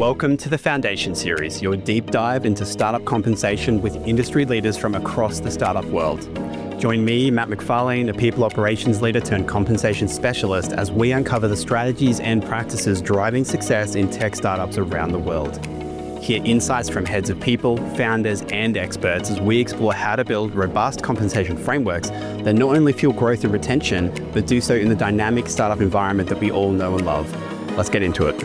Welcome to the FNDN Series, your deep dive into startup compensation with industry leaders from across the startup world. Join me, Matt McFarlane, a people operations leader turned compensation specialist, as we uncover the strategies and practices driving success in tech startups around the world. Hear insights from heads of people, founders, and experts as we explore how to build robust compensation frameworks that not only fuel growth and retention, but do so in the dynamic startup environment that we all know and love. Let's get into it.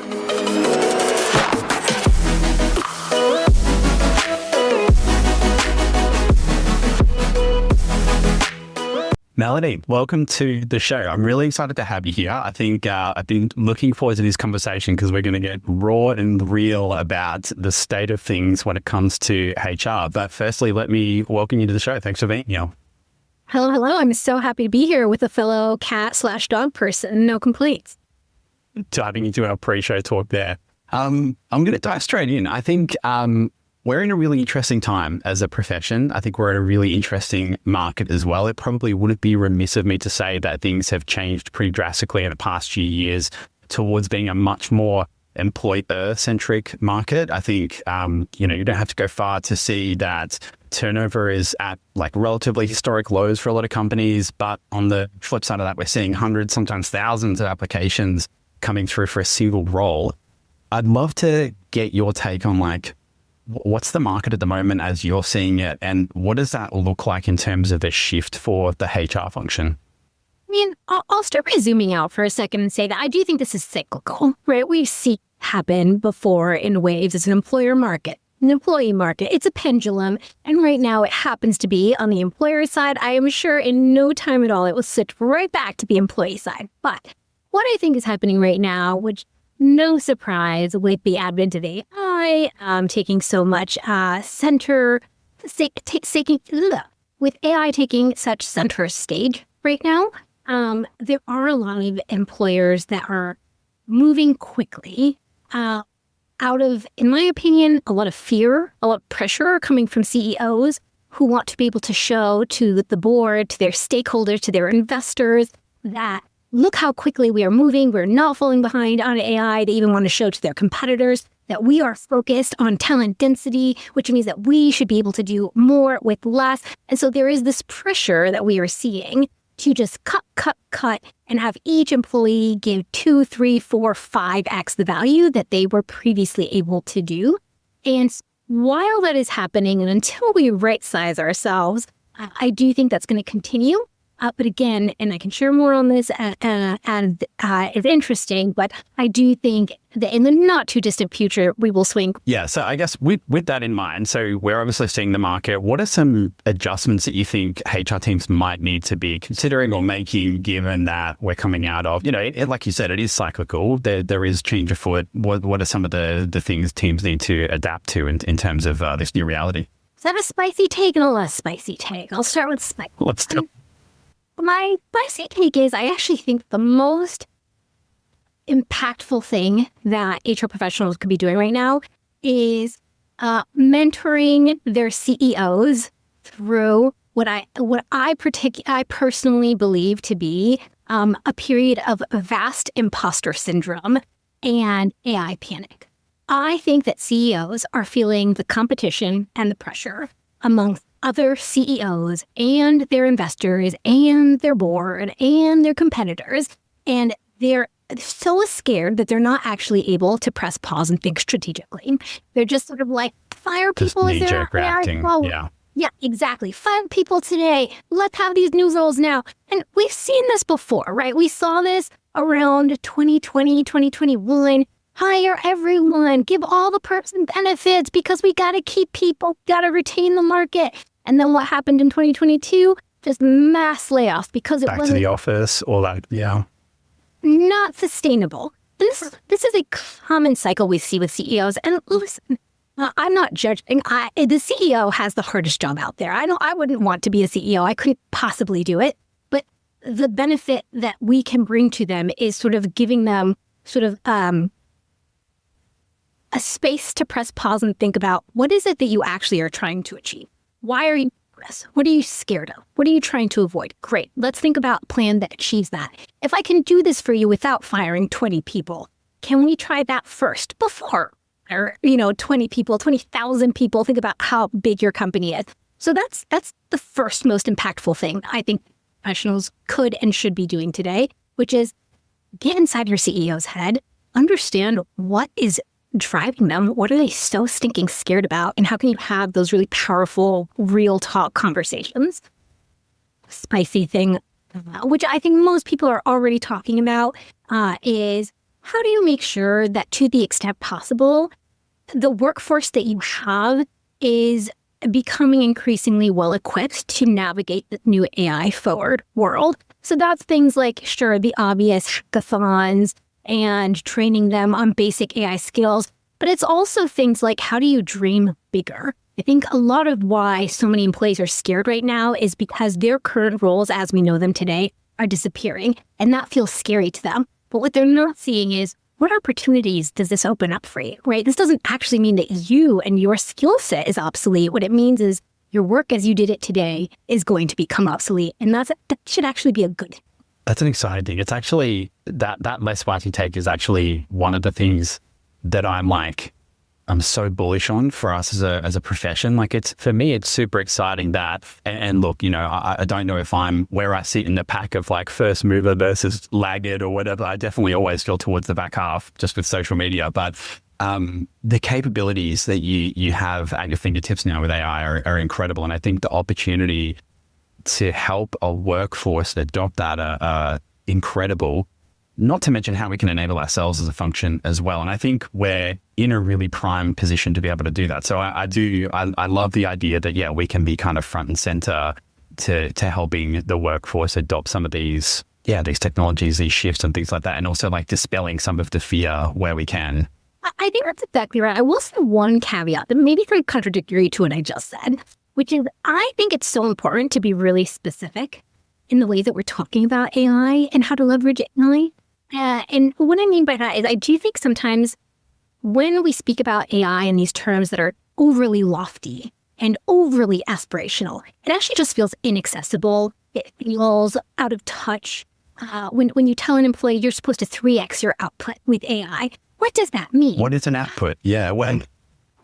Melanie, welcome to the show. I'm really excited to have you here. I think I've been looking forward to this conversation because we're going to get raw and real about the state of things when it comes to HR. But firstly, let me welcome you to the show. Thanks for being here. Hello. I'm so happy to be here with a fellow cat/dog person. No complaints. Diving into our pre-show talk there. I'm going to dive straight in. I think we're in a really interesting time as a profession. I think we're in a really interesting market as well. It probably wouldn't be remiss of me to say that things have changed pretty drastically in the past few years towards being a much more employer-centric market. I think, you don't have to go far to see that turnover is at like relatively historic lows for a lot of companies. But on the flip side of that, we're seeing hundreds, sometimes thousands of applications coming through for a single role. I'd love to get your take on what's the market at the moment as you're seeing it, and what does that look like in terms of a shift for the HR function? I mean, I'll start by zooming out for a second and say that I do think this is cyclical, right? We've seen it happen before in waves. It's an employer market, an employee market. It's a pendulum. And right now it happens to be on the employer side. I am sure in no time at all, it will switch right back to the employee side. But what I think is happening right now, which no surprise with the advent of AI, taking so much with AI taking such center stage right now, there are a lot of employers that are moving quickly out of, in my opinion, a lot of fear, a lot of pressure coming from CEOs who want to be able to show to the board, to their stakeholders, to their investors that look how quickly we are moving. We're not falling behind on AI. They even want to show to their competitors that we are focused on talent density, which means that we should be able to do more with less. And so there is this pressure that we are seeing to just cut, and have each employee give 2, 3, 4, 5x the value that they were previously able to do. And while that is happening, and until we right-size ourselves, I do think that's going to continue. But again, and I can share more on this, and it's interesting, but I do think that in the not too distant future, we will swing. Yeah, so I guess with that in mind, so we're obviously seeing the market. What are some adjustments that you think HR teams might need to be considering or making, given that we're coming out of, like you said, it is cyclical. There is change afoot. What are some of the things teams need to adapt to in terms of this new reality? Is that a spicy take and a less spicy take? I'll start with spicy. Let's do it. My spicy take is I actually think the most impactful thing that HR professionals could be doing right now is mentoring their CEOs through what I personally believe to be a period of vast imposter syndrome and AI panic. I think that CEOs are feeling the competition and the pressure amongst other CEOs and their investors and their board and their competitors. And they're so scared that they're not actually able to press pause and think strategically. They're just sort of like, fire people as they're reacting. Yeah, exactly. Fire people today. Let's have these new roles now. And we've seen this before, right? We saw this around 2020, 2021. Hire everyone, give all the person benefits because we got to keep people, got to retain the market. And then what happened in 2022? Just mass layoffs because it wasn't... Back to the office, all that, yeah. Not sustainable. This is a common cycle we see with CEOs. And listen, I'm not judging. The CEO has the hardest job out there. I wouldn't want to be a CEO. I couldn't possibly do it. But the benefit that we can bring to them is sort of giving them a space to press pause and think about what is it that you actually are trying to achieve? Why are you nervous? What are you scared of? What are you trying to avoid? Great. Let's think about a plan that achieves that. If I can do this for you without firing 20 people, can we try that first before or, 20 people, 20,000 people. Think about how big your company is. So that's the first most impactful thing I think professionals could and should be doing today, which is get inside your CEO's head, understand what is driving them, what are they so stinking scared about, and how can you have those really powerful, real talk conversations. Spicy thing, which I think most people are already talking about, is how do you make sure that to the extent possible, the workforce that you have is becoming increasingly well-equipped to navigate the new AI-forward world. So that's things like, sure, the obvious hackathons and training them on basic AI skills, but it's also things like, how do you dream bigger? I think a lot of why so many employees are scared right now is because their current roles as we know them today are disappearing, and that feels scary to them. But what they're not seeing is, what opportunities does this open up for you, right? This doesn't actually mean that you and your skill set is obsolete. What it means is your work as you did it today is going to become obsolete. And that should actually be a good thing. That's an exciting thing. It's actually, that less spicy take is actually one of the things that I'm so bullish on for us as a profession. Like, it's, for me, it's super exciting that, and look, I don't know if I'm where I sit in the pack of like first mover versus laggard or whatever. I definitely always feel towards the back half just with social media, but the capabilities that you have at your fingertips now with AI are incredible. And I think the opportunity to help a workforce adopt that are incredible. Not to mention how we can enable ourselves as a function as well. And I think we're in a really prime position to be able to do that. So I love the idea that, yeah, we can be kind of front and center to helping the workforce adopt some of these technologies, these shifts and things like that. And also like dispelling some of the fear where we can. I think that's exactly right. I will say one caveat that maybe very contradictory to what I just said, which is I think it's so important to be really specific in the way that we're talking about AI and how to leverage AI. And what I mean by that is I do think sometimes when we speak about AI in these terms that are overly lofty and overly aspirational, it actually just feels inaccessible. It feels out of touch. When you tell an employee you're supposed to 3x your output with AI, what does that mean? What is an output? Yeah, when?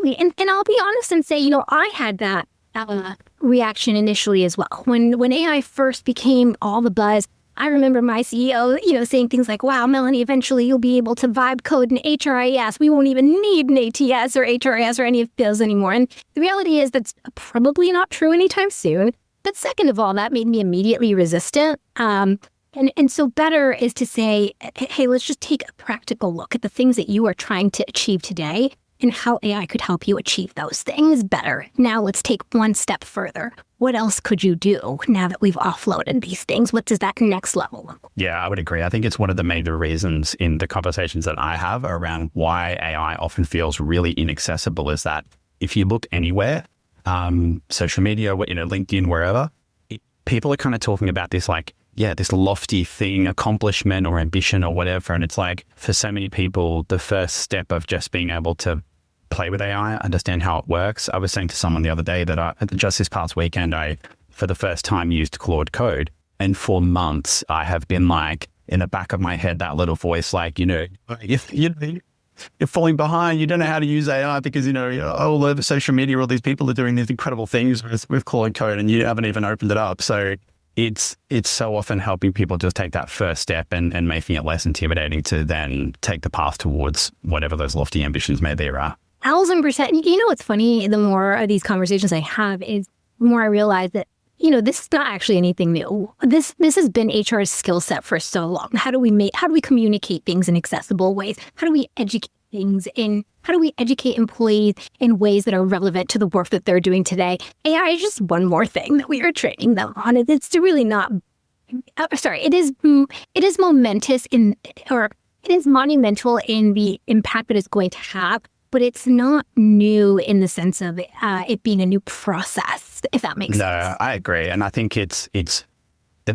And I'll be honest and say, I had that reaction initially as well. When AI first became all the buzz, I remember my CEO, saying things like, wow, Melanie, eventually you'll be able to vibe code in HRIS. We won't even need an ATS or HRIS or any of those anymore. And the reality is that's probably not true anytime soon. But second of all, that made me immediately resistant. And so better is to say, hey, let's just take a practical look at the things that you are trying to achieve today and how AI could help you achieve those things better. Now let's take one step further. What else could you do now that we've offloaded these things? What does that next level look like? Yeah, I would agree. I think it's one of the major reasons in the conversations that I have around why AI often feels really inaccessible is that if you look anywhere, social media, LinkedIn, wherever, people are kind of talking about this this lofty thing, accomplishment or ambition or whatever. And it's like, for so many people, the first step of just being able to play with AI, understand how it works. I was saying to someone the other day that just this past weekend, I, for the first time, used Claude Code. And for months, I have been like, in the back of my head, that little voice, like, you're falling behind. You don't know how to use AI because, all over social media, all these people are doing these incredible things with Claude Code and you haven't even opened it up. So it's so often helping people just take that first step and making it less intimidating to then take the path towards whatever those lofty ambitions may be, right? 1,000%. What's funny, the more of these conversations I have is the more I realize that, this is not actually anything new. This has been HR's skill set for so long. How do we communicate things in accessible ways? How do we educate how do we educate employees in ways that are relevant to the work that they're doing today? AI is just one more thing that we are training them on. It's really not, it is momentous it is monumental in the impact that it's going to have, but it's not new in the sense of it being a new process, if that makes sense. No, I agree. And I think it's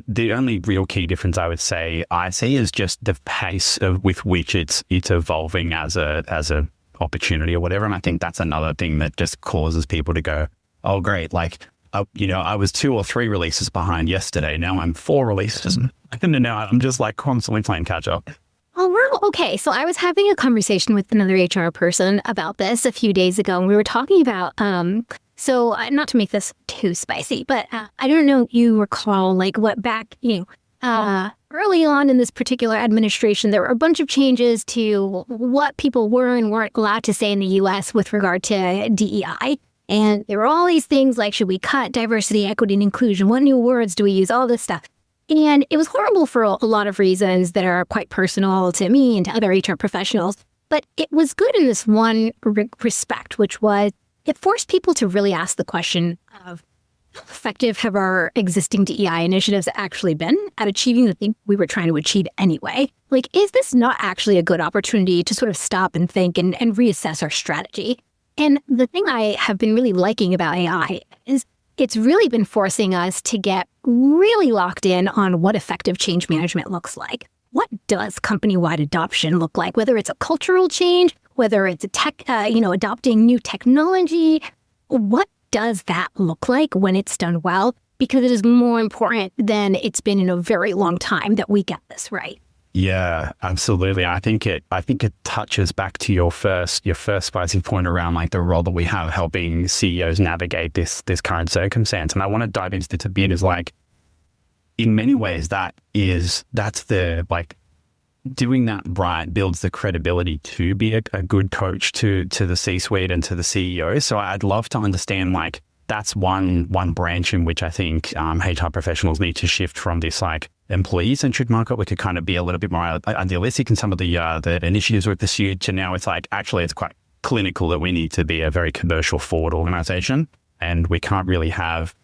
the only real key difference I would say I see is just the pace with which it's evolving as a opportunity or whatever. And I think that's another thing that just causes people to go, oh, great. Like, I was 2 or 3 releases behind yesterday. Now I'm 4 releases. And now I'm just like constantly playing catch up. Well, we're okay. So I was having a conversation with another HR person about this a few days ago, and we were talking about, not to make this too spicy, but I don't know if you recall, like what back, early on in this particular administration, there were a bunch of changes to what people were and weren't allowed to say in the U.S. with regard to DEI. And there were all these things like, should we cut diversity, equity, and inclusion? What new words do we use? All this stuff. And it was horrible for a lot of reasons that are quite personal to me and to other HR professionals. But it was good in this one respect, which was it forced people to really ask the question of how effective have our existing DEI initiatives actually been at achieving the thing we were trying to achieve anyway? Like, is this not actually a good opportunity to sort of stop and think and reassess our strategy? And the thing I have been really liking about AI is it's really been forcing us to get really locked in on what effective change management looks like. What does company-wide adoption look like? Whether it's a cultural change, whether it's a tech, adopting new technology, what does that look like when it's done well? Because it is more important than it's been in a very long time that we get this right. Yeah, absolutely. I think it touches back to your first spicy point around like the role that we have helping CEOs navigate this current circumstance. And I want to dive into this a bit is like, in many ways, that's the like doing that right builds the credibility to be a good coach to the C-suite and to the CEO. So I'd love to understand like that's one branch in which I think HR professionals need to shift from this like employee-centric market. We could kind of be a little bit more idealistic in some of the initiatives we've pursued to now it's like actually it's quite clinical that we need to be a very commercial forward organization, and we can't really have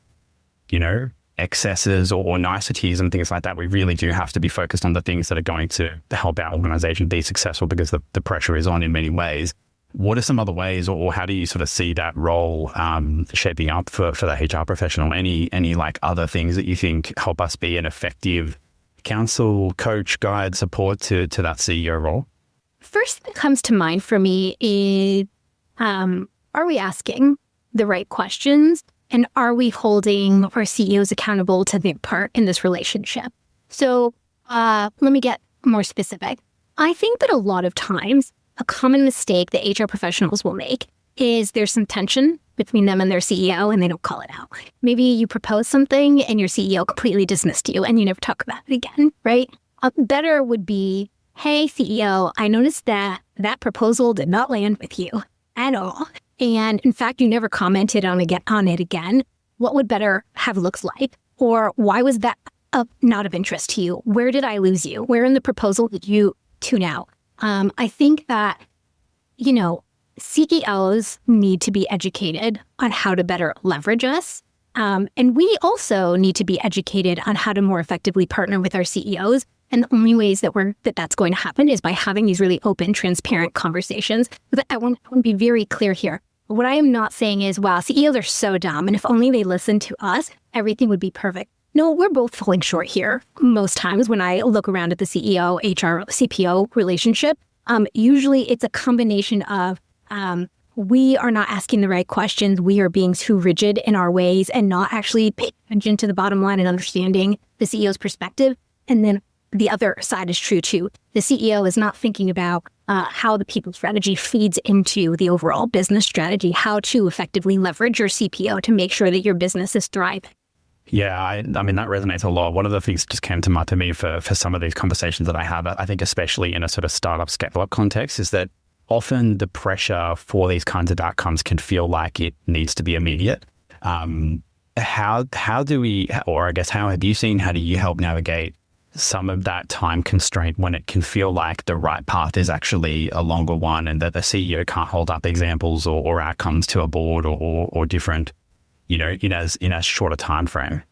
excesses or niceties and things like that. We really do have to be focused on the things that are going to help our organization be successful because the pressure is on in many ways. What are some other ways, or how do you sort of see that role shaping up for the HR professional? Any like other things that you think help us be an effective counsel, coach, guide, support to that CEO role? First thing that comes to mind for me is, are we asking the right questions? And are we holding our CEOs accountable to their part in this relationship? So let me get more specific. I think that a lot of times, a common mistake that HR professionals will make is there's some tension between them and their CEO and they don't call it out. Maybe you propose something and your CEO completely dismissed you and you never talk about it again, right? Better would be, hey, CEO, I noticed that proposal did not land with you at all. And in fact, you never commented on it again. What would better have looked like? Or why was that not of interest to you? Where did I lose you? Where in the proposal did you tune out? I think that, CEOs need to be educated on how to better leverage us. And we also need to be educated on how to more effectively partner with our CEOs. And the only ways that's going to happen is by having these really open, transparent conversations. But I want to be very clear here. What I am not saying is, wow, CEOs are so dumb, and if only they listened to us, everything would be perfect. No, we're both falling short here. Most times when I look around at the CEO, HR, CPO relationship, usually it's a combination of we are not asking the right questions, we are being too rigid in our ways and not actually paying attention to the bottom line and understanding the CEO's perspective. And then the other side is true too. The CEO is not thinking about how the people strategy feeds into the overall business strategy, how to effectively leverage your CPO to make sure that your business is thriving. Yeah, I mean, that resonates a lot. One of the things that just came to mind to me for some of these conversations that I have, I think especially in a sort of startup scale-up context, is that often the pressure for these kinds of outcomes can feel like it needs to be immediate. How do we, or I guess how have you seen, how do you help navigate some of that time constraint when it can feel like the right path is actually a longer one and that the CEO can't hold up examples or outcomes to a board or different, in as short a time frame?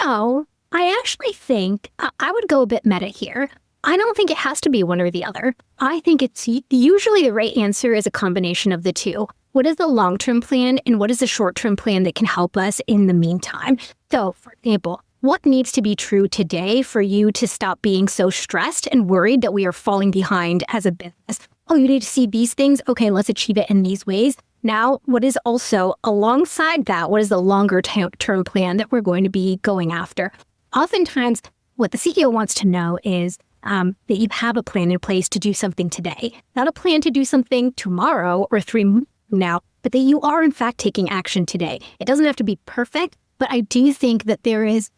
I actually think I would go a bit meta here. I don't think it has to be one or the other. I think it's usually the right answer is a combination of the two. What is the long-term plan and what is the short-term plan that can help us in the meantime? So, for example, what needs to be true today for you to stop being so stressed and worried that we are falling behind as a business? Oh, you need to see these things? Okay, let's achieve it in these ways. Now, what is also alongside that? What is the longer term plan that we're going to be going after? Oftentimes, what the CEO wants to know is, that you have a plan in place to do something today, not a plan to do something tomorrow or 3 months from now, but that you are in fact taking action today. It doesn't have to be perfect, but I do think that there is,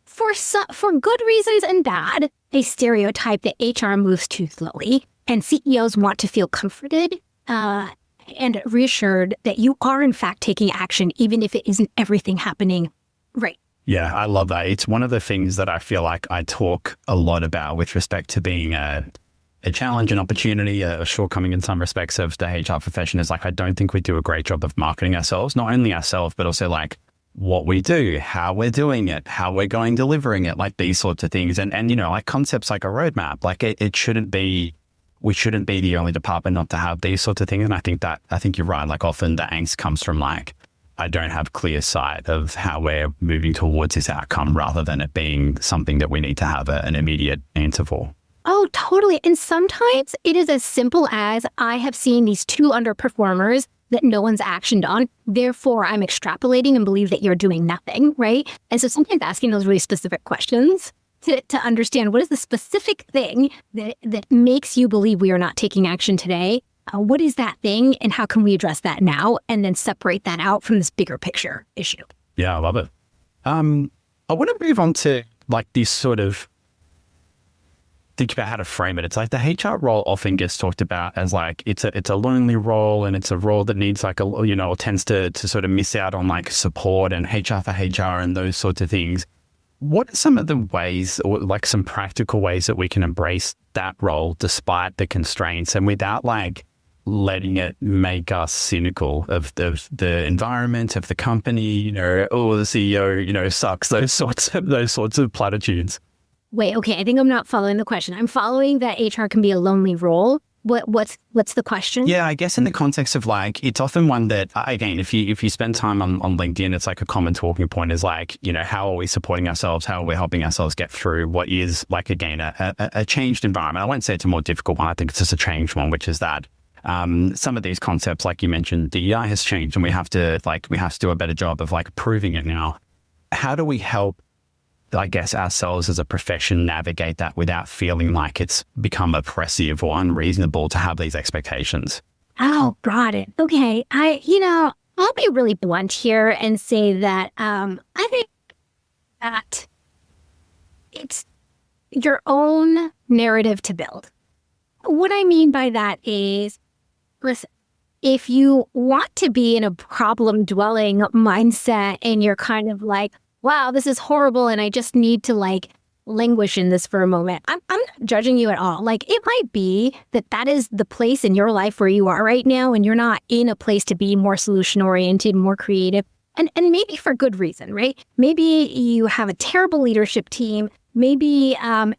for good reasons and bad, a stereotype that HR moves too slowly, and CEOs want to feel comforted and reassured that you are in fact taking action, even if it isn't everything happening right. Yeah, I love that. It's one of the things that I feel like I talk a lot about with respect to being a challenge, an opportunity, a shortcoming in some respects of the HR profession is like, I don't think we do a great job of marketing ourselves, not only ourselves, but also like what we do, how we're doing it, how we're going delivering it, like these sorts of things. And you know, like concepts like a roadmap, like it shouldn't be, we shouldn't be the only department not to have these sorts of things. And I think you're right. Like often the angst comes from like, I don't have clear sight of how we're moving towards this outcome rather than it being something that we need to have an immediate answer for. Oh, totally. And sometimes it is as simple as I have seen these 2 underperformers that no one's actioned on. Therefore, I'm extrapolating and believe that you're doing nothing, right? And so sometimes asking those really specific questions to understand what is the specific thing that makes you believe we are not taking action today. What is that thing and how can we address that now? And then separate that out from this bigger picture issue. Yeah, I love it. I want to move on to like this sort of think about how to frame it. It's like the HR role often gets talked about as like, it's a lonely role and it's a role that needs like tends to sort of miss out on like support and HR for HR and those sorts of things. What are some of the ways or like some practical ways that we can embrace that role despite the constraints and without like letting it make us cynical of the environment of the company, the CEO, sucks, those sorts of platitudes? Wait, okay, I think I'm not following the question. I'm following that HR can be a lonely role. What's the question? Yeah, I guess in the context of like, it's often one that, again, if you spend time on LinkedIn, it's like a common talking point is like, how are we supporting ourselves? How are we helping ourselves get through what is like, again, a changed environment? I won't say it's a more difficult one. I think it's just a changed one, which is that some of these concepts, like you mentioned, DEI has changed and we have to do a better job of like proving it now. How do we help, I guess, ourselves as a profession navigate that without feeling like it's become oppressive or unreasonable to have these expectations? Oh, got it. Okay. I'll be really blunt here and say that I think that it's your own narrative to build. What I mean by that is, listen, if you want to be in a problem-dwelling mindset and you're kind of like, wow, this is horrible and I just need to like languish in this for a moment. I'm not judging you at all. Like it might be that is the place in your life where you are right now and you're not in a place to be more solution-oriented, more creative, and maybe for good reason, right? Maybe you have a terrible leadership team. Maybe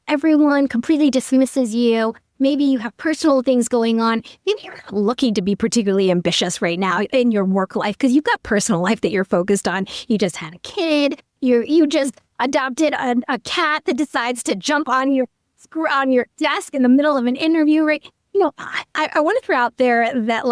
everyone completely dismisses you. Maybe you have personal things going on. Maybe you're not looking to be particularly ambitious right now in your work life because you've got personal life that you're focused on. You just had a kid. You just adopted a cat that decides to jump on your desk in the middle of an interview, right? I want to throw out there that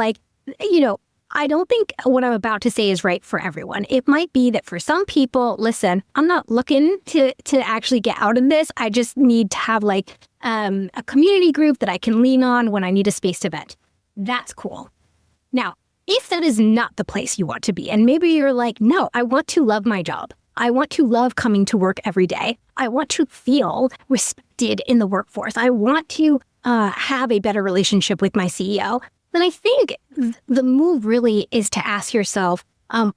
I don't think what I'm about to say is right for everyone. It might be that for some people, listen, I'm not looking to actually get out of this. I just need to have like a community group that I can lean on when I need a space to vent. That's cool. Now, if that is not the place you want to be, and maybe you're like, no, I want to love my job. I want to love coming to work every day. I want to feel respected in the workforce. I want to have a better relationship with my CEO. Then I think the move really is to ask yourself,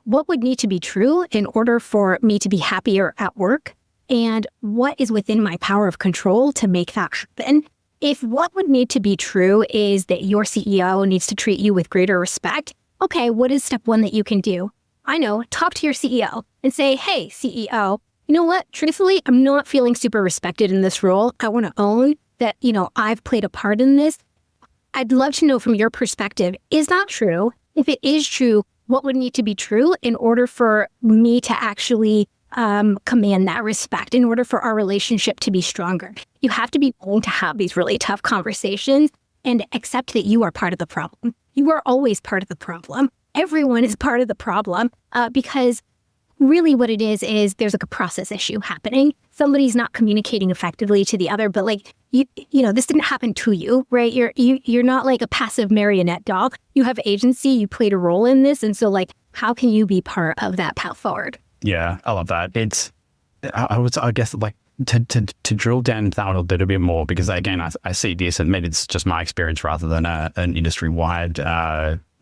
what would need to be true in order for me to be happier at work? And what is within my power of control to make that happen? If what would need to be true is that your CEO needs to treat you with greater respect, okay, what is step 1 that you can do? I know, talk to your CEO and say, hey, CEO, you know what? Truthfully, I'm not feeling super respected in this role. I want to own that, I've played a part in this. I'd love to know from your perspective, is that true? If it is true, what would need to be true in order for me to actually command that respect, in order for our relationship to be stronger? You have to be willing to have these really tough conversations and accept that you are part of the problem. You are always part of the problem. Everyone is part of the problem because really what it is there's like a process issue happening. Somebody's not communicating effectively to the other, but like, you know, this didn't happen to you, right? You're not like a passive marionette dog. You have agency, you played a role in this. And so like, how can you be part of that path forward? Yeah, I love that. I guess like to drill down into that a little bit more, because again, I see this, and maybe it's just my experience rather than an industry-wide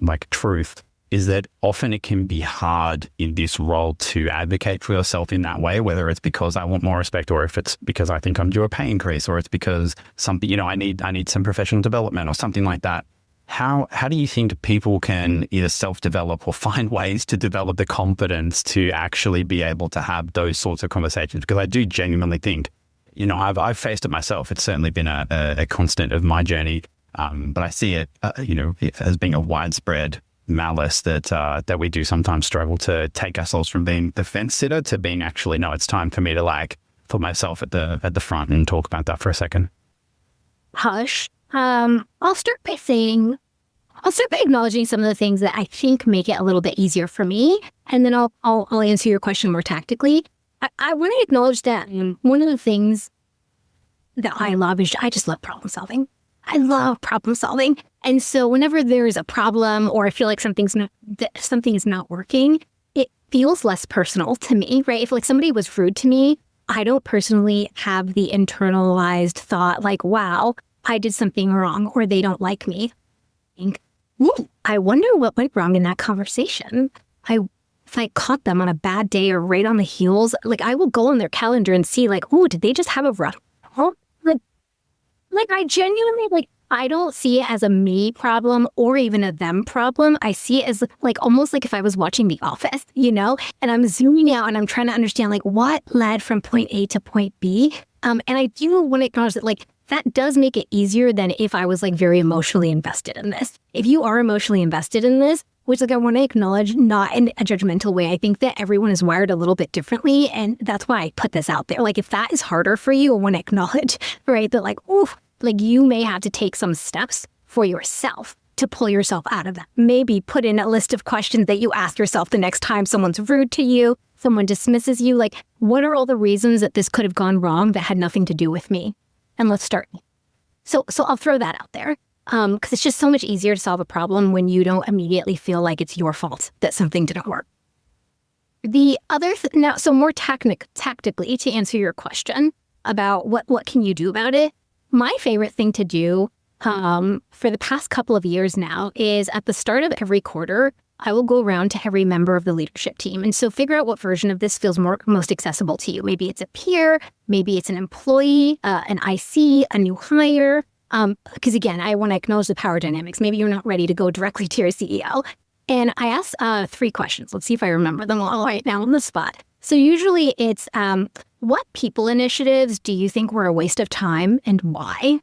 like truth, is that often it can be hard in this role to advocate for yourself in that way, whether it's because I want more respect, or if it's because I think I'm due a pay increase, or it's because something, you know, I need some professional development or something like that. How do you think people can either self-develop or find ways to develop the confidence to actually be able to have those sorts of conversations? Because I do genuinely think, you know, I've faced it myself. It's certainly been a constant of my journey, but I see it, you know, as being a widespread malice that we do sometimes struggle to take ourselves from being the fence sitter to being actually, no, it's time for me to like put myself at the front and talk about that for a second. Hush. I'll start by acknowledging some of the things that I think make it a little bit easier for me, and then I'll answer your question more tactically. I want to acknowledge that one of the things that I love is I just love problem solving. I love problem solving, and so whenever there's a problem or I feel like something is not working, it feels less personal to me, right? If like somebody was rude to me, I don't personally have the internalized thought like, wow, I did something wrong, or they don't like me. I wonder what went wrong in that conversation. If I caught them on a bad day or right on the heels, like I will go on their calendar and see like, oh, did they just have a rough? Like I genuinely like, I don't see it as a me problem or even a them problem. I see it as like almost like if I was watching The Office, you know, and I'm zooming out and I'm trying to understand like what led from point A to point B. And I do want to acknowledge that like that does make it easier than if I was like very emotionally invested in this. If you are emotionally invested in this, which like I want to acknowledge, not in a judgmental way. I think that everyone is wired a little bit differently. And that's why I put this out there. Like if that is harder for you, I want to acknowledge, right, that like, oof, like you may have to take some steps for yourself to pull yourself out of that. Maybe put in a list of questions that you ask yourself the next time someone's rude to you, someone dismisses you. Like, what are all the reasons that this could have gone wrong that had nothing to do with me? And let's start. So I'll throw that out there because it's just so much easier to solve a problem when you don't immediately feel like it's your fault that something didn't work. The other now, so more tactically to answer your question about what can you do about it, my favorite thing to do for the past couple of years now is at the start of every quarter, I will go around to every member of the leadership team. And so figure out what version of this feels most accessible to you. Maybe it's a peer, maybe it's an employee, an IC, a new hire. Because again, I want to acknowledge the power dynamics. Maybe you're not ready to go directly to your CEO. And I asked 3 questions. Let's see if I remember them all right now on the spot. So usually it's, what people initiatives do you think were a waste of time and why?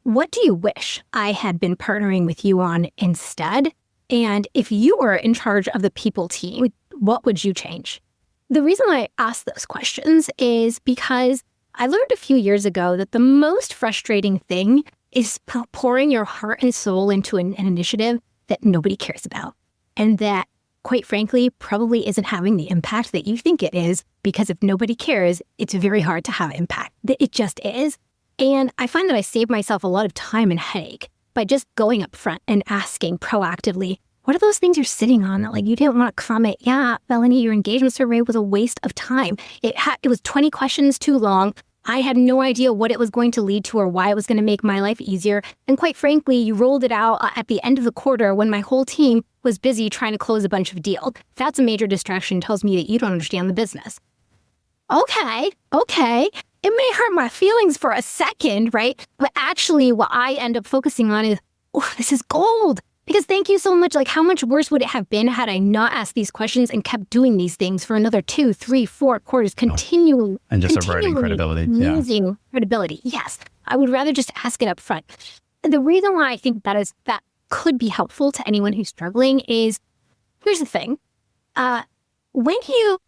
What do you wish I had been partnering with you on instead? And if you were in charge of the people team, what would you change? The reason I ask those questions is because I learned a few years ago that the most frustrating thing is pouring your heart and soul into an initiative that nobody cares about. And that, quite frankly, probably isn't having the impact that you think it is, because if nobody cares, it's very hard to have impact. It just is. And I find that I save myself a lot of time and headache by just going up front and asking proactively, what are those things you're sitting on that like you didn't want to comment? Yeah, Melanie, your engagement survey was a waste of time. It was 20 questions too long. I had no idea what it was going to lead to or why it was going to make my life easier. And quite frankly, you rolled it out at the end of the quarter when my whole team was busy trying to close a bunch of deals. That's a major distraction. Tells me that you don't understand the business. Okay. It may hurt my feelings for a second, right? But actually what I end up focusing on is, oh, this is gold. Because thank you so much. Like, how much worse would it have been had I not asked these questions and kept doing these things for another 2, 3, 4 quarters, continually. And just eroding credibility. Losing credibility. Yes. I would rather just ask it up front. The reason why I think that could be helpful to anyone who's struggling is, here's the thing. When you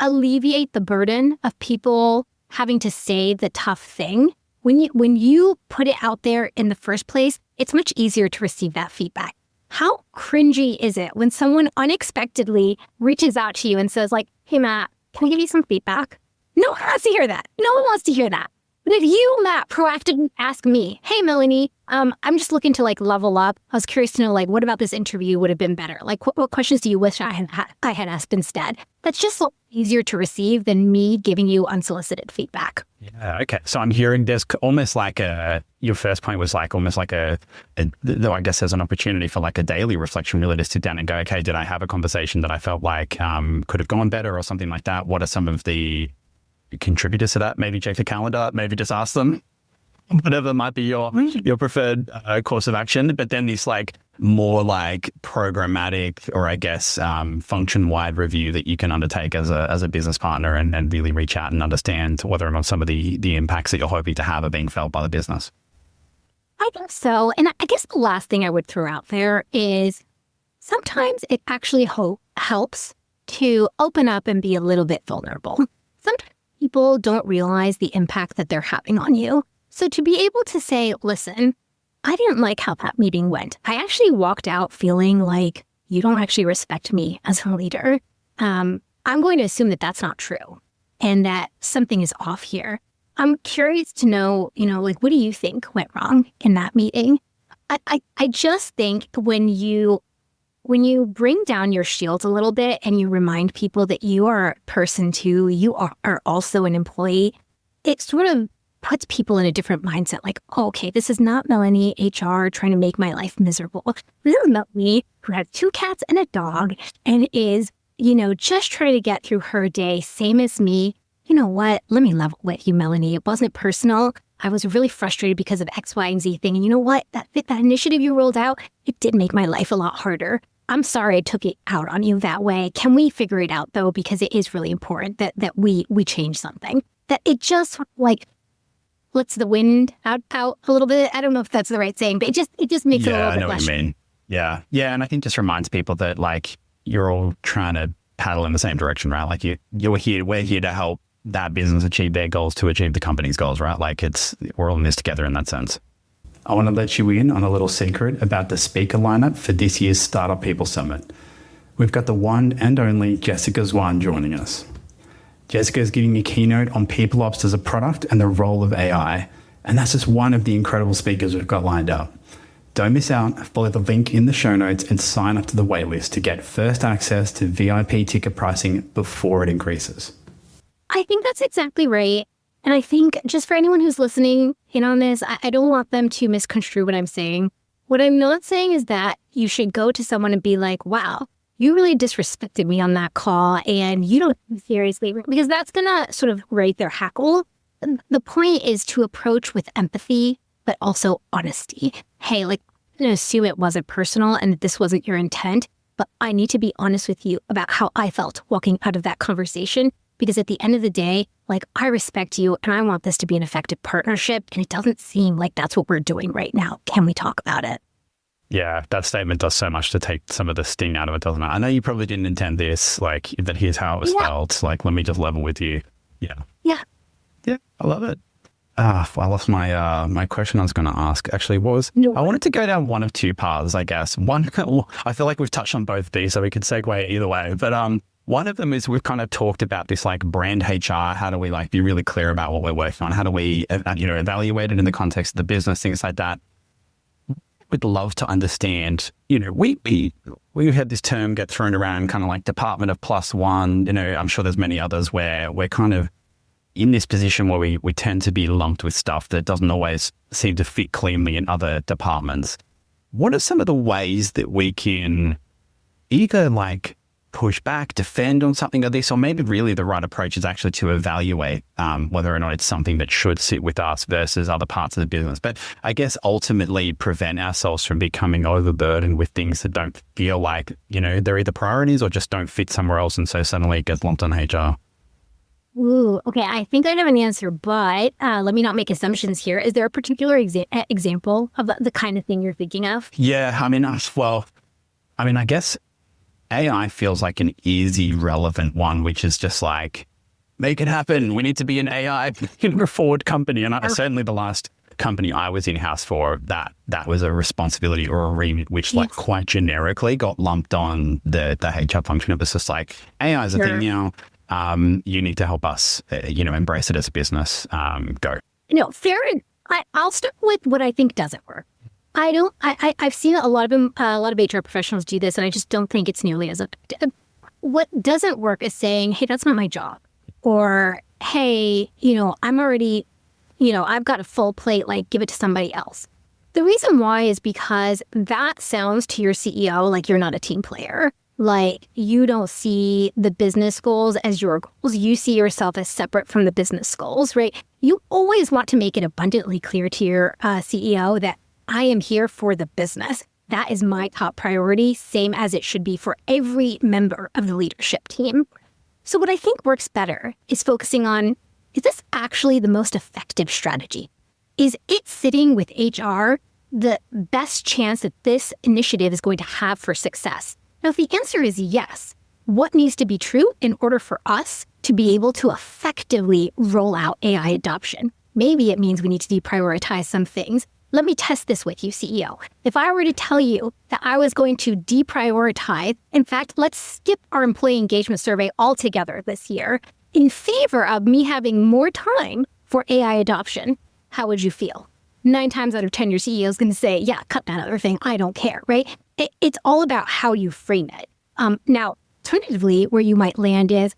alleviate the burden of people having to say the tough thing, when you put it out there in the first place, it's much easier to receive that feedback. how cringy is it when someone unexpectedly reaches out to you and says like, hey, Matt, can I give you some feedback? No one wants to hear that. No one wants to hear that. But if you, Matt, proactively ask me, hey, Melanie, I'm just looking to like level up. I was curious to know, like, what about this interview would have been better? Like, what questions do you wish I had asked instead? That's just so easier to receive than me giving you unsolicited feedback. Yeah. Okay. So I'm hearing there's almost like your first point was like almost like though I guess there's an opportunity for like a daily reflection, really to sit down and go, okay, did I have a conversation that I felt like could have gone better or something like that? What are some of the contributors to that? Maybe check the calendar, maybe just ask them, whatever might be your preferred course of action. But then this like more like programmatic or I guess function-wide review that you can undertake as a business partner and really reach out and understand whether or not some of the impacts that you're hoping to have are being felt by the business. I think so. And I guess the last thing I would throw out there is sometimes it actually helps to open up and be a little bit vulnerable. Sometimes people don't realize the impact that they're having on you. So to be able to say, listen, I didn't like how that meeting went. I actually walked out feeling like you don't actually respect me as a leader. I'm going to assume that that's not true and that something is off here. I'm curious to know, like, what do you think went wrong in that meeting? I just think when you bring down your shields a little bit and you remind people that you are a person too, you are also an employee, it sort of puts people in a different mindset. Like, oh, okay, this is not Melanie, HR, trying to make my life miserable. This is Melanie, who has 2 cats and a dog and is, just trying to get through her day, same as me. You know what? Let me level with you, Melanie. It wasn't personal. I was really frustrated because of X, Y, and Z thing. And you know what? That initiative you rolled out, it did make my life a lot harder. I'm sorry I took it out on you that way. Can we figure it out, though? Because it is really important that we change something. That it just, like, lets the wind out a little bit. I don't know if that's the right saying, but it just makes it a little bit less. Yeah, I know what you mean. Yeah. Yeah, and I think just reminds people that, like, you're all trying to paddle in the same direction, right? Like, we're here to help that business achieve their goals to achieve the company's goals, right? Like, we're all in this together in that sense. I want to let you in on a little secret about the speaker lineup for this year's Startup People Summit. We've got the one and only Jessica Zwan joining us. Jessica is giving a keynote on people ops as a product and the role of AI. And that's just one of the incredible speakers we've got lined up. Don't miss out. Follow the link in the show notes and sign up to the waitlist to get first access to VIP ticket pricing before it increases. I think that's exactly right. And I think just for anyone who's listening in on this, I don't want them to misconstrue what I'm saying. What I'm not saying is that you should go to someone and be like, wow, you really disrespected me on that call and you don't take me seriously, because that's going to sort of raise their hackle. The point is to approach with empathy, but also honesty. Hey, like, I'm going to assume it wasn't personal and that this wasn't your intent, but I need to be honest with you about how I felt walking out of that conversation. Because at the end of the day, like, I respect you and I want this to be an effective partnership. And it doesn't seem like that's what we're doing right now. Can we talk about it? Yeah, that statement does so much to take some of the sting out of it, doesn't it? I know you probably didn't intend this, like, that here's how it was felt. Like, let me just level with you. Yeah. Yeah. Yeah, I love it. I lost my question I was going to ask. Actually, I wanted to go down one of 2 paths, I guess. One, I feel like we've touched on both these, so we could segue either way. But one of them is we've kind of talked about this like brand HR. How do we like be really clear about what we're working on? How do we evaluate it in the context of the business, things like that? We'd love to understand, we had this term get thrown around, kind of like department of +1. I'm sure there's many others where we're kind of in this position where we tend to be lumped with stuff that doesn't always seem to fit cleanly in other departments. What are some of the ways that we can either like push back, defend on something like this, or maybe really the right approach is actually to evaluate whether or not it's something that should sit with us versus other parts of the business. But I guess ultimately prevent ourselves from becoming overburdened with things that don't feel like, they're either priorities or just don't fit somewhere else. And so suddenly it gets lumped on HR. Ooh, okay. I think I have an answer, but let me not make assumptions here. Is there a particular example of the kind of thing you're thinking of? Yeah, I guess AI feels like an easy, relevant one, which is just like, make it happen. We need to be an AI forward company. And certainly the last company I was in-house for, that was a responsibility or a remit which like quite generically got lumped on the HR function. It was just like, AI is a thing now. You need to help us, embrace it as a business. Go. No, fair. I'll start with what I think doesn't work. I've seen a lot of HR professionals do this, and I just don't think it's nearly as effective. What doesn't work is saying, hey, that's not my job. Or, hey, I'm already, I've got a full plate, like give it to somebody else. The reason why is because that sounds to your CEO like you're not a team player. Like you don't see the business goals as your goals. You see yourself as separate from the business goals, right? You always want to make it abundantly clear to your CEO that I am here for the business. That is my top priority, same as it should be for every member of the leadership team. So what I think works better is focusing on, is this actually the most effective strategy? Is it sitting with HR the best chance that this initiative is going to have for success? Now, if the answer is yes, what needs to be true in order for us to be able to effectively roll out AI adoption? Maybe it means we need to deprioritize some things. Let me test this with you, CEO. If I were to tell you that I was going to deprioritize, in fact, let's skip our employee engagement survey altogether this year in favor of me having more time for AI adoption, how would you feel? 9 times out of 10, your CEO is going to say, yeah, cut that other thing. I don't care, right? It's all about how you frame it. Now, alternatively, where you might land is,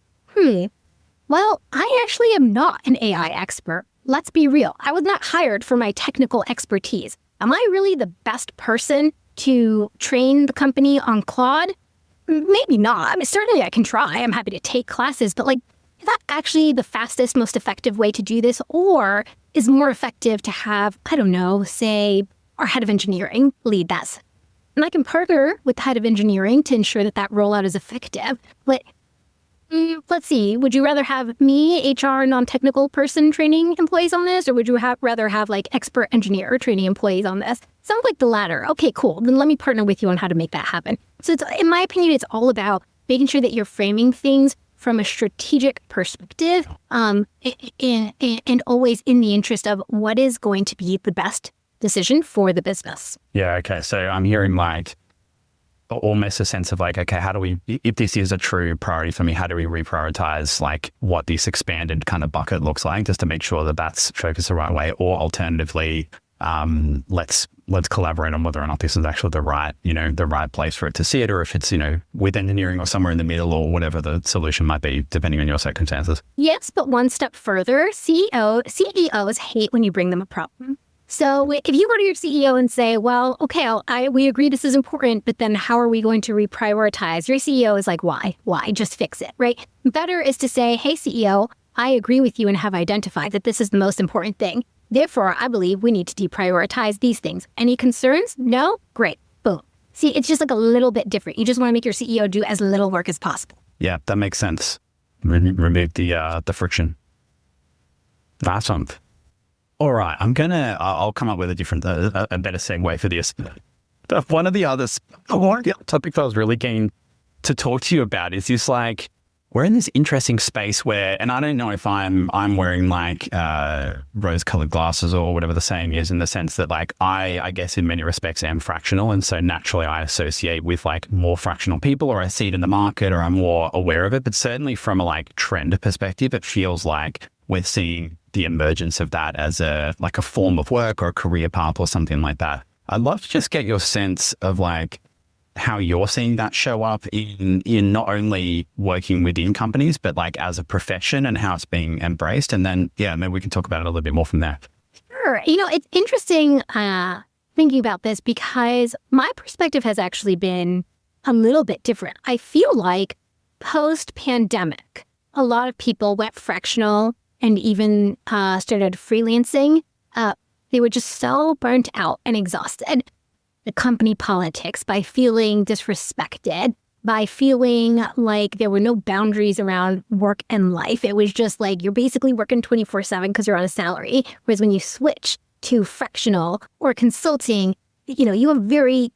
well, I actually am not an AI expert. Let's be real. I was not hired for my technical expertise. Am I really the best person to train the company on Claude? Maybe not. I mean, certainly I can try. I'm happy to take classes, but like, is that actually the fastest, most effective way to do this? Or is more effective to have, I don't know, say our head of engineering lead that? And I can partner with the head of engineering to ensure that that rollout is effective. But let's see, would you rather have me, HR, non-technical person training employees on this? Or would you rather have like expert engineer training employees on this? Sounds like the latter. Okay, cool. Then let me partner with you on how to make that happen. So it's, in my opinion, it's all about making sure that you're framing things from a strategic perspective, and always in the interest of what is going to be the best decision for the business. Yeah, okay. So I'm hearing like almost a sense of like, okay, how do we, if this is a true priority for me, how do we reprioritize like what this expanded kind of bucket looks like, just to make sure that that's focused the right way? Or alternatively, let's collaborate on whether or not this is actually the right place for it to sit, or if it's, with engineering or somewhere in the middle, or whatever the solution might be, depending on your circumstances. Yes, but one step further, CEOs hate when you bring them a problem. So if you go to your CEO and say, well, okay, we agree this is important, but then how are we going to reprioritize? Your CEO is like, why? Just fix it, right? Better is to say, hey, CEO, I agree with you and have identified that this is the most important thing. Therefore, I believe we need to deprioritize these things. Any concerns? No? Great. Boom. See, it's just like a little bit different. You just want to make your CEO do as little work as possible. Yeah, that makes sense. Remove the friction. Awesome. All right, I'll come up with a better segue for this. But one of the other topics I was really keen to talk to you about is this, like, we're in this interesting space where, and I don't know if I'm wearing like rose-colored glasses or whatever the saying is, in the sense that like I guess in many respects am fractional, and so naturally I associate with like more fractional people, or I see it in the market, or I'm more aware of it. But certainly from a like trend perspective, it feels like we're seeing the emergence of that as a form of work or a career path or something like that. I'd love to just get your sense of like how you're seeing that show up in not only working within companies, but like as a profession, and how it's being embraced. And then, maybe we can talk about it a little bit more from there. Sure. It's interesting thinking about this, because my perspective has actually been a little bit different. I feel like post-pandemic, a lot of people went fractional and even started freelancing. They were just so burnt out and exhausted. The company politics, by feeling disrespected, by feeling like there were no boundaries around work and life. It was just like you're basically working 24/7 because you're on a salary. Whereas when you switch to fractional or consulting, you have very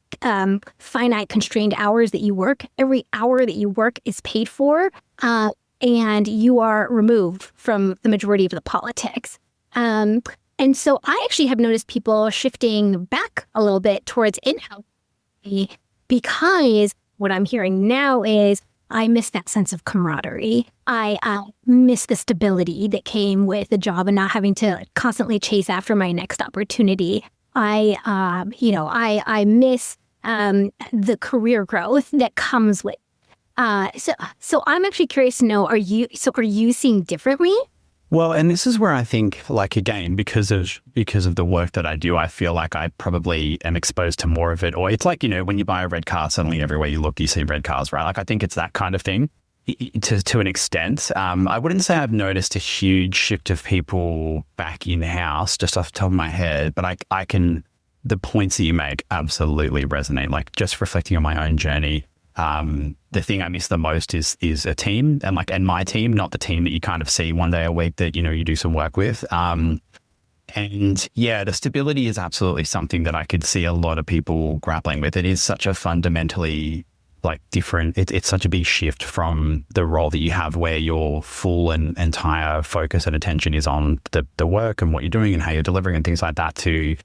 finite, constrained hours that you work. Every hour that you work is paid for, and you are removed from the majority of the politics. And so I actually have noticed people shifting back a little bit towards in-house because what I'm hearing now is I miss that sense of camaraderie. I miss the stability that came with the job and not having to constantly chase after my next opportunity. I miss the career growth that comes with. So I'm actually curious to know: are you seeing differently? Well, and this is where I think, like, again, because of the work that I do, I feel like I probably am exposed to more of it. Or it's like, when you buy a red car, suddenly everywhere you look, you see red cars, right? Like, I think it's that kind of thing to an extent. I wouldn't say I've noticed a huge shift of people back in-house just off the top of my head, but I can, the points that you make absolutely resonate. Like, just reflecting on my own journey, the thing I miss the most is a team and my team, not the team that you kind of see one day a week that, you do some work with. And yeah, the stability is absolutely something that I could see a lot of people grappling with. It is such a fundamentally different, it's such a big shift from the role that you have where your full and entire focus and attention is on the work and what you're doing and how you're delivering and things like that, to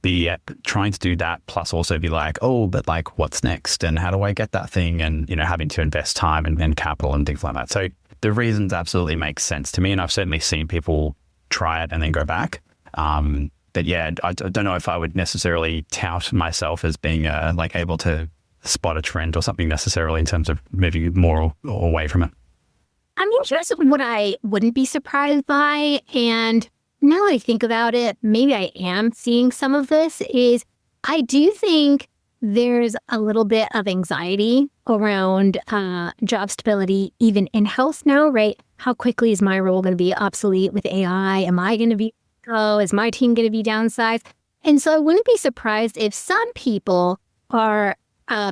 be trying to do that plus also be like, oh, but what's next and how do I get that thing, and having to invest time and capital and things like that. So the reasons absolutely make sense to me, and I've certainly seen people try it and then go back. But yeah, I don't know if I would necessarily tout myself as being able to spot a trend or something necessarily in terms of moving more or away from it. I mean, here's what I wouldn't be surprised by, and now that I think about it, maybe I am seeing some of this, is I do think there's a little bit of anxiety around job stability, even in-house now, right? How quickly is my role going to be obsolete with AI? Am I going to be, is my team going to be downsized? And so I wouldn't be surprised if some people are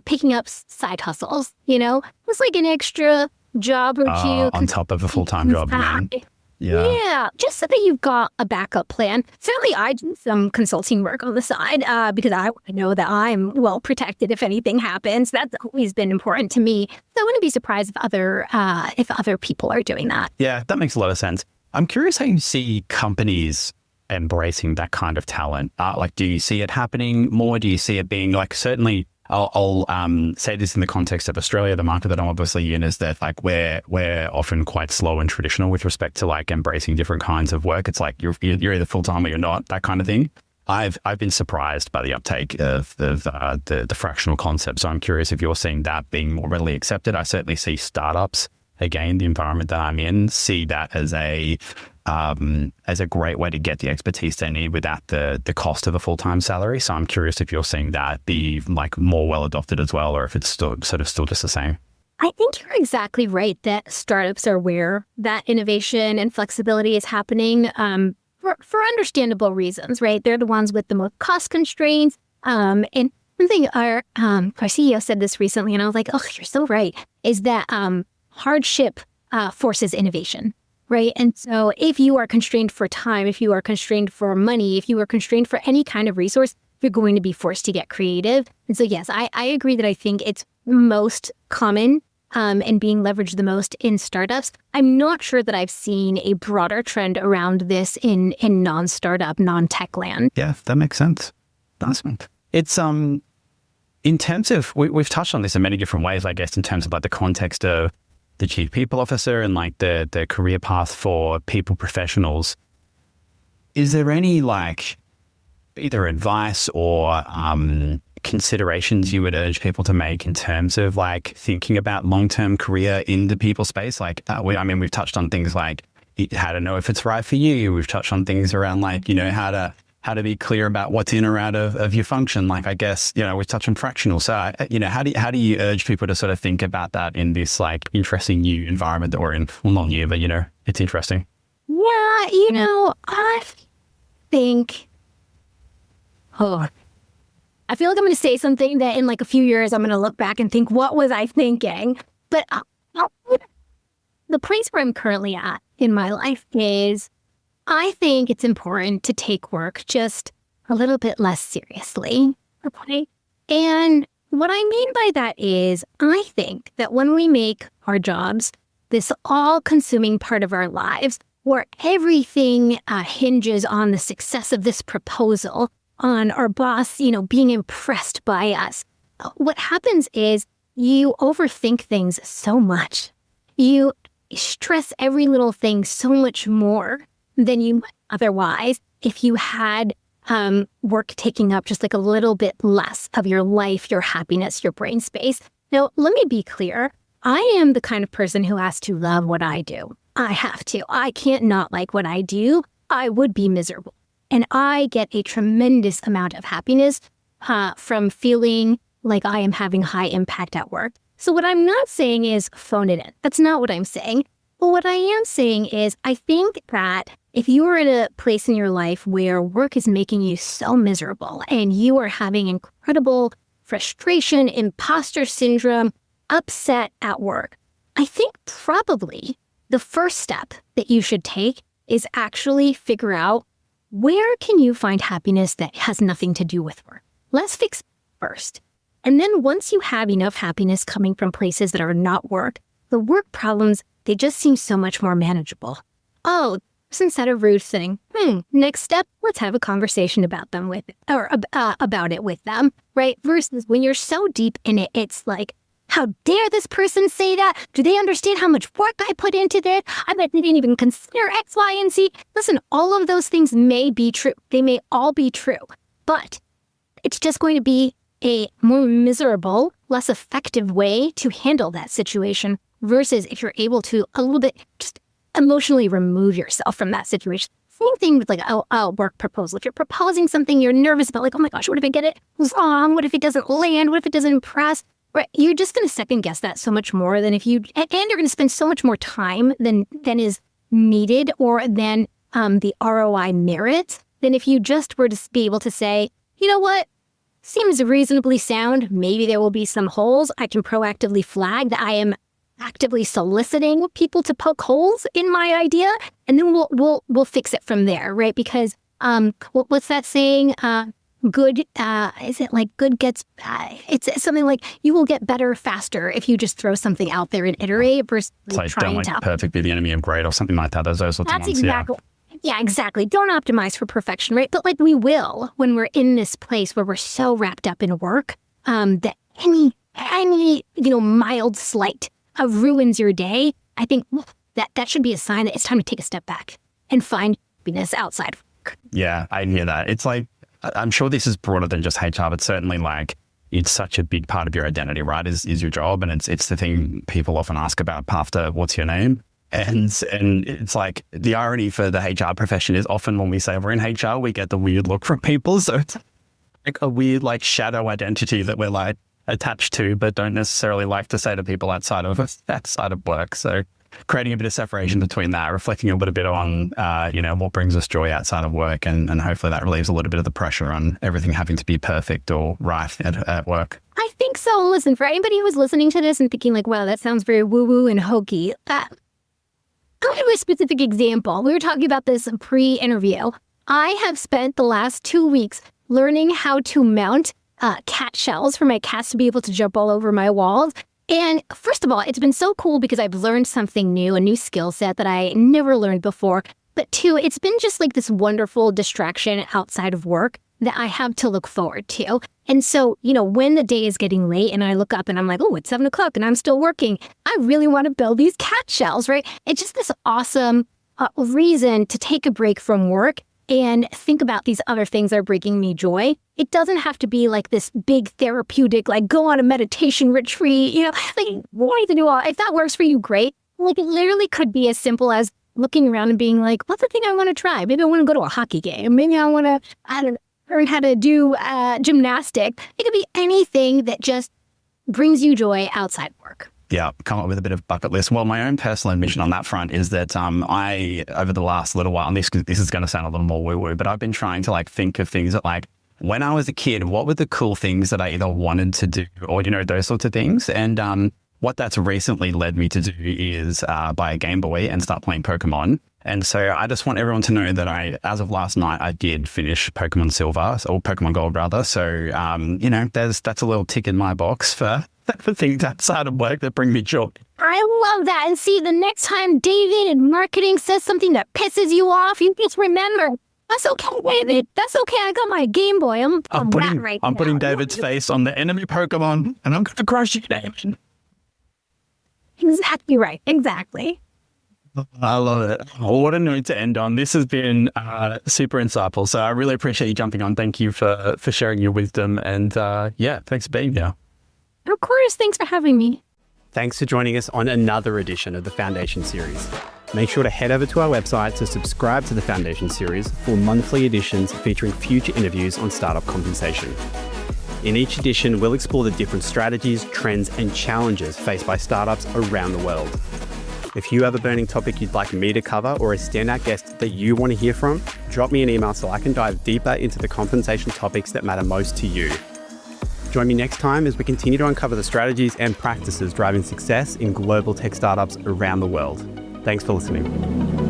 picking up side hustles, it's like an extra job or two. On top of a full-time job, man. Yeah, just so that you've got a backup plan. Certainly, I do some consulting work on the side because I know that I'm well protected if anything happens. That's always been important to me. So I wouldn't be surprised if other people are doing that. Yeah, that makes a lot of sense. I'm curious how you see companies embracing that kind of talent. Do you see it happening more? Do you see it being certainly? I'll say this in the context of Australia, the market that I'm obviously in, is that we're often quite slow and traditional with respect to embracing different kinds of work. It's you're either full time or you're not, that kind of thing. I've been surprised by the uptake of the fractional concept. So I'm curious if you're seeing that being more readily accepted. I certainly see startups, again, the environment that I'm in, see that as a great way to get the expertise they need without the cost of a full-time salary. So I'm curious if you're seeing that be more well adopted as well, or if it's still just the same. I think you're exactly right that startups are where that innovation and flexibility is happening for understandable reasons, right? They're the ones with the most cost constraints. And one thing our CEO said this recently, and I was like, oh, you're so right, is that hardship forces innovation. Right. And so if you are constrained for time, if you are constrained for money, if you are constrained for any kind of resource, you're going to be forced to get creative. And so, yes, I agree that I think it's most common and being leveraged the most in startups. I'm not sure that I've seen a broader trend around this in non-startup, non-tech land. Yeah, that makes sense. Awesome. It's in terms of, we've touched on this in many different ways, I guess, in terms of the context of the chief people officer and the career path for people professionals. Is there any either advice or considerations you would urge people to make in terms of thinking about long-term career in the people space? We've touched on things how to know if it's right for you. We've touched on things around how to be clear about what's in or out of your function. I guess, we touch on fractional. So, how do you urge people to sort of think about that in this interesting new environment that we're in? Well, not new, but it's interesting. Yeah, I think, I feel like I'm going to say something that in a few years, I'm going to look back and think, what was I thinking? But the place where I'm currently at in my life is, I think it's important to take work just a little bit less seriously. And what I mean by that is, I think that when we make our jobs this all-consuming part of our lives, where everything hinges on the success of this proposal, on our boss, being impressed by us. What happens is you overthink things so much. You stress every little thing so much more than you might otherwise if you had work taking up just like a little bit less of your life, your happiness, your brain space. Now, let me be clear. I am the kind of person who has to love what I do. I have to. I can't not like what I do. I would be miserable. And I get a tremendous amount of happiness from feeling like I am having high impact at work. So what I'm not saying is phone it in. That's not what I'm saying. But what I am saying is I think that if you are in a place in your life where work is making you so miserable and you are having incredible frustration, imposter syndrome, upset at work, I think probably the first step that you should take is actually figure out where can you find happiness that has nothing to do with work. Let's fix it first. And then once you have enough happiness coming from places that are not work, the work problems, they just seem so much more manageable. Oh, instead of rude thing, next step, let's have a conversation about them about it with them, right? Versus when you're so deep in it, it's like, how dare this person say that? Do they understand how much work I put into this? I bet they didn't even consider X, Y, and Z. Listen, all of those things may be true. They may all be true, but it's just going to be a more miserable, less effective way to handle that situation versus if you're able to a little bit just emotionally remove yourself from that situation. Same thing with like a work proposal. If you're proposing something you're nervous about, like, oh my gosh, what if I get it wrong? What if it doesn't land? What if it doesn't impress? Right? You're just going to second guess that so much more than if you, and you're going to spend so much more time than is needed or than the ROI merits than if you just were to be able to say, you know what? Seems reasonably sound. Maybe there will be some holes. I can proactively flag that I am actively soliciting people to poke holes in my idea, and then we'll fix it from there, right? Because what's that saying? Good is it like good gets it's something like you will get better faster if you just throw something out there and iterate versus it's like trying don't to perfect be the enemy of great or something like that. Those sorts of that's ones. exactly yeah, exactly. Don't optimize for perfection, right? But like we will when we're in this place where we're so wrapped up in work that any mild slight ruins your day. I think that should be a sign that it's time to take a step back and find happiness outside of work. Yeah, I hear that. It's like, I'm sure this is broader than just HR, but certainly like it's such a big part of your identity, right? Is your job. And it's the thing people often ask about after what's your name? And it's like the irony for the HR profession is often when we say we're in HR, we get the weird look from people. So it's like a weird like shadow identity that we're like attached to, but don't necessarily like to say to people outside of work. So creating a bit of separation between that, reflecting a little bit on, what brings us joy outside of work. And hopefully that relieves a little bit of the pressure on everything having to be perfect or right at work. I think so. Listen, for anybody who's listening to this and thinking like, wow, that sounds very woo-woo and hokey. I'll give you a specific example. We were talking about this pre-interview. I have spent the last 2 weeks learning how to mount cat shells for my cats to be able to jump all over my walls. And first of all, it's been so cool because I've learned something new, a new skill set that I never learned before. But two, it's been just like this wonderful distraction outside of work that I have to look forward to. And so, when the day is getting late and I look up and I'm like, oh, it's 7 o'clock and I'm still working, I really want to build these cat shells, right? It's just this awesome reason to take a break from work and think about these other things that are bringing me joy. It doesn't have to be like this big therapeutic, like go on a meditation retreat, like why to do all, if that works for you, great. Like it literally could be as simple as looking around and being like, what's the thing I want to try? Maybe I want to go to a hockey game. Maybe I want to, learn how to do gymnastics. It could be anything that just brings you joy outside work. Yeah, come up with a bit of bucket list. Well, my own personal admission on that front is that I, over the last little while, and this is going to sound a little more woo-woo, but I've been trying to like think of things that like, when I was a kid, what were the cool things that I either wanted to do or, those sorts of things. And what that's recently led me to do is buy a Game Boy and start playing Pokemon. And so I just want everyone to know that as of last night, I did finish Pokemon Silver or Pokemon Gold rather. So, that's a little tick in my box for the things outside of work that bring me joy. I love that. And see, the next time David in marketing says something that pisses you off, you just remember, that's okay, David. That's okay. I got my Game Boy. I'm putting David's face on the enemy Pokemon, and I'm going to crush you, David. Exactly right. Exactly. I love it. Oh, what a note to end on. This has been super insightful. So I really appreciate you jumping on. Thank you for sharing your wisdom. And thanks for being here. Of course. Thanks for having me. Thanks for joining us on another edition of the Foundation Series. Make sure to head over to our website to subscribe to the Foundation Series for monthly editions featuring future interviews on startup compensation. In each edition, we'll explore the different strategies, trends, and challenges faced by startups around the world. If you have a burning topic you'd like me to cover or a standout guest that you want to hear from, drop me an email so I can dive deeper into the compensation topics that matter most to you. Join me next time as we continue to uncover the strategies and practices driving success in global tech startups around the world. Thanks for listening.